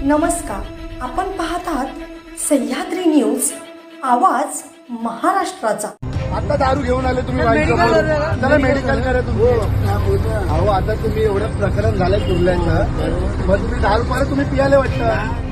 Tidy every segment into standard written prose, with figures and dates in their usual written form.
नमस्कार, आपण पाहत आहात सह्याद्री न्यूज, आवाज महाराष्ट्राचा। आता दारू घेऊन आले तुम्ही चला मेडिकल करा तुम्ही। अहो आता तुम्ही एवढं प्रकरण झालंय कुर्ल्यांचं, मग तुम्ही दारू परत तुम्ही पियाले वाटतं।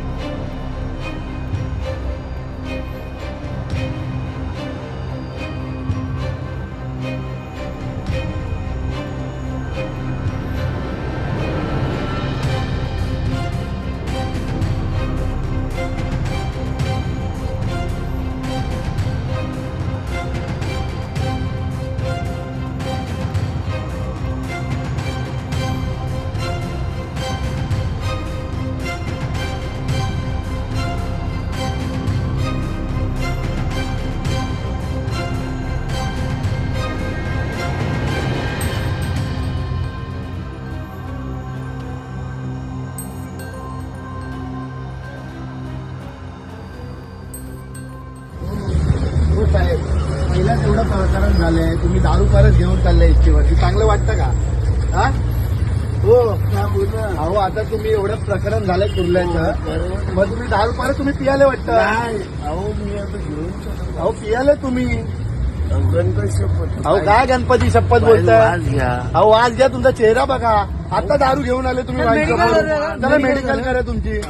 साहेब, पहिलाच एवढं प्रकरण झालंय, तुम्ही दारू परत घेऊन चाललाय इच्छेवरती, चांगलं वाटतं का? हा हो, अहो आता तुम्ही एवढं प्रकरण झालंय कुर्ल्यांचं, मग तुम्ही दारू परत तुम्ही पियाले वाटतं। अहो मी आता घेऊन अहो पियाले तुम्ही। गणपती शपथ अहो काय गणपती शपथ बोलताय? आज घ्या अहो आज घ्या, तुमचा चेहरा बघा। आता दारू घेऊन आले तुम्ही वाईन शॉपवर। चला मेडिकल करा तुमची।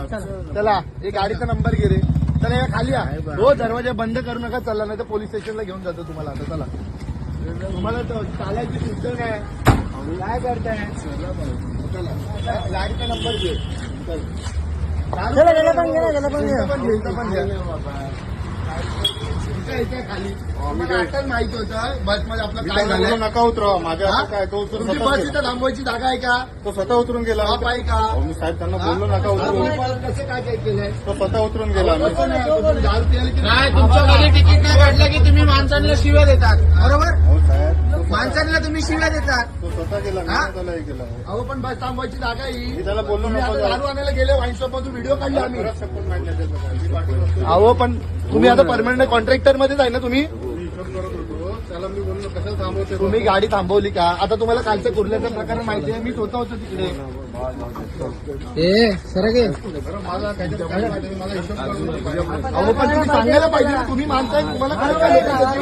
चला एक गाडीचा नंबर घे रे, चला या खाली या। हो दरवाजा बंद करू नका, चला नाही तर पोलीस स्टेशनला घेऊन जातो तुम्हाला। आता चला, तुम्हाला तर चालायची सुद्धा काय, काय करताय? चला गाडीचा नंबर घे, खाली आताच माहिती होतं बस मध्ये आपलं काय झालं। नका उतरवा माझ्या काय तो उतरून तुमची बस इथं थांबवायची जागा आहे का? तो स्वतः उतरून गेला। बाप आहे का? मी साहेब त्यांना बोललो नका उतरून, कसं काय काय केलंय? तो स्वतः उतरून गेला। कसं नाही, तुम्ही दारू प्यायला की नाही, तुमच्यामध्ये तिकीट नाही काढलं की तुम्ही माणसांना शिव्या देतात, बरोबर? हो साहेब, माणसांना तुम्ही शिव्या देतात। तो स्वतः गेला, मी हा? त्याला हे केलं। अहो पण बस थांबवायची जागा मी ही। त्याला बोललो तुम्ही नको आता दारू आणायला गेले वाईन शॉप मधून, व्हिडिओ काढले आम्ही। परत शपथ मागण्यात येतं साहेब. मी पाठवतो. अहो पण तुम्ही आता परमनंट कॉन्ट्रॅक्टर मध्येच आहे ना तुम्ही? मी हिशोब करत होतो, त्याला मी बोललो कशाला थांबवते तुम्ही गाडी थांबवली का? आता तुम्हाला कालचं कुर्ल्याचं प्रकरण माहिती आहे, मी स्वतः होतो तिकडे। बरं, मला काहीतरी काय वाटेल, मला हिशोब करून अहो पण तुम्ही सांगायला पाहिजे ना, तुम्ही माणसं आहे, तुम्हाला काय काय